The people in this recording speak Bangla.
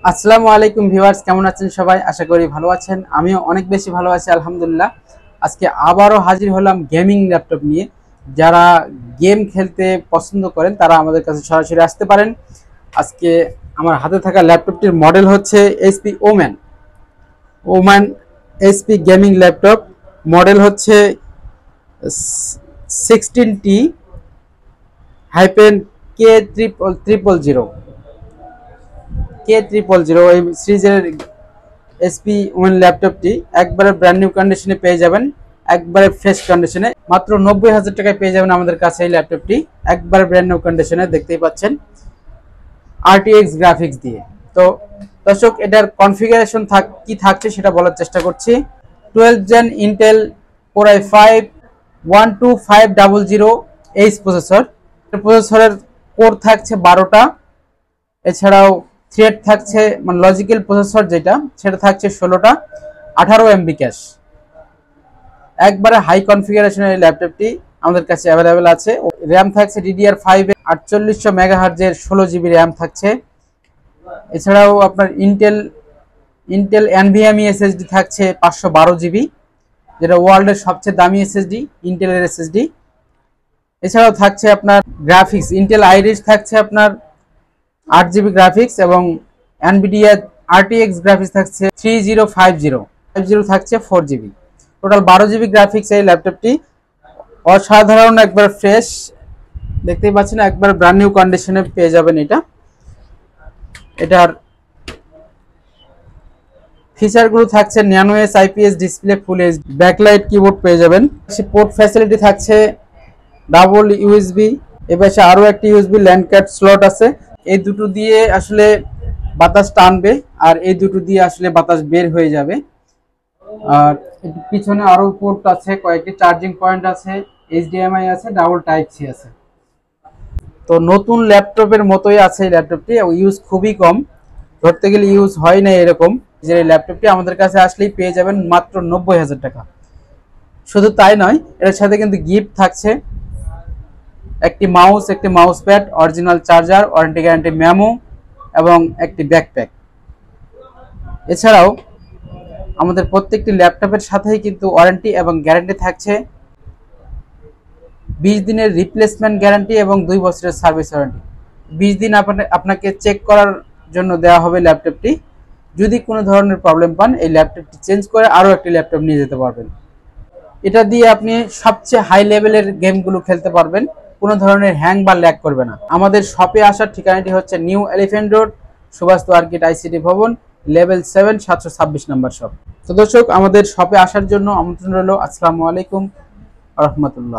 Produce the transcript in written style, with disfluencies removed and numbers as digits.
আসসালামু আলাইকুম ভিউয়ার্স, কেমন আছেন সবাই? আশা করি ভালো আছেন। আমিও অনেক বেশি ভালো আছি আলহামদুলিল্লাহ। আজকে আবারও হাজির হলাম গেমিং ল্যাপটপ নিয়ে। যারা গেম খেলতে পছন্দ করেন তারা আমাদের কাছে সরাসরি আসতে পারেন। আজকে আমার হাতে থাকা ল্যাপটপটির মডেল হচ্ছে HP woman woman HP gaming laptop. Model হচ্ছে 16T হাইপেন K000 এই সিরিজের এসপি ওয়ান ল্যাপটপটি একবারে ব্র্যান্ড নিউ কন্ডিশনে পেয়ে যাবেন, একবারে ফ্রেশ কন্ডিশনে। মাত্র 90,000 টাকায় পেয়ে যাবেন আমাদের কাছে এই ল্যাপটপটি, একবারে ব্র্যান্ড নিউ কন্ডিশনে। দেখতেই পাচ্ছেন RTX গ্রাফিক্স দিয়ে। তো দর্শক, এটার কনফিগারেশন কি থাকছে সেটা বলার চেষ্টা করছি। 12 gen Intel Core i5 12500H প্রসেসরের কোর থাকছে 12টা। এছাড়াও থ্রেড থাকছে, মানে লজিক্যাল প্রসেসর যেটা সেটা থাকছে 16টা, 18 MB ক্যাশ। একবারে হাই কনফিগারেশনের এই ল্যাপটপটি আমাদের কাছে অ্যাভেলেবেল আছে। র্যাম থাকছে DDR5 4800 মেগাহার্জের 16GB র্যাম থাকছে। এছাড়াও আপনার ইন্টেল NVMe SSD থাকছে 512GB, যেটা ওয়ার্ল্ডের সবচেয়ে দামি SSD, ইন্টেলের SSD। এছাড়াও থাকছে আপনার গ্রাফিক্স, ইন্টেল আইরিস থাকছে আপনার 8GB গ্রাফিক্স, এবং NVIDIA RTX গ্রাফিক্স থাকছে 3050 থাকছে 4GB। টোটাল 12GB গ্রাফিক্স এই ল্যাপটপটি। অসাধারণ, একবার ফ্রেশ, দেখতেই পাচ্ছেন একবার ব্র্যান্ড নিউ কন্ডিশনে পেয়ে যাবেন এটার ফিচারগুলো থাকছে nano S IPS display, full HD backlight keyboard পেয়ে যাবেন। পোর্ট ফ্যাসিলিটি থাকছে ডাবল USB, এপাশে আরো একটি USB ল্যান্ড কার্ড স্লট আছে। এই দুটো দিয়ে আসলে বাতাস টানবে আর এই দুটো দিয়ে আসলে বাতাস বের হয়ে যাবে। আর পিছনে আরো পোর্ট আছে, কয়েকটি চার্জিং পয়েন্ট আছে, HDMI আছে, ডাবল টাইপ সি আছে। তো নতুন ল্যাপটপের মতোই আছে এই ল্যাপটপটি, ইউজ খুবই কম, ধরতে গেলে ইউজ হয় না এরকম। যে এই ল্যাপটপটি আমাদের কাছে আসলেই পেয়ে যাবেন মাত্র 90,000 টাকা। শুধু তাই নয়, এর সাথে কিন্তু গিফট থাকছে একটি mouse pad, original charger, warranty guarantee memo এবং একটি ব্যাকপ্যাক। এছাড়াও আমাদের প্রত্যেকটি ল্যাপটপের সাথেই কিন্তু ওয়ারেন্টি এবং গ্যারান্টি থাকছে 20 দিনের রিপ্লেসমেন্ট গ্যারান্টি এবং 2 বছরের সার্ভিস ওয়ারেন্টি। 20 দিন আপনাকে চেক করার জন্য দেওয়া হবে ল্যাপটপটি। যদি কোনো ধরনের প্রবলেম পান, এই ল্যাপটপটি চেঞ্জ করে আরও একটি ল্যাপটপ নিয়ে যেতে পারবেন। এটা দিয়ে আপনি সবচেয়ে হাই লেভেলের গেমগুলো খেলতে পারবেন, কোনো ধরনের হ্যাং বা ল্যাগ করবে না। আমাদের শপে আসার ঠিকানাটি হচ্ছে new elephant road, Subhash আর্কিট ICT ভবন, লেভেল 7, 726 নম্বর শপ। তো দর্শক, আমাদের শপে আসার জন্য আমন্ত্রণ রইল। আসসালামু আলাইকুম ওয়া রাহমাতুল্লাহ।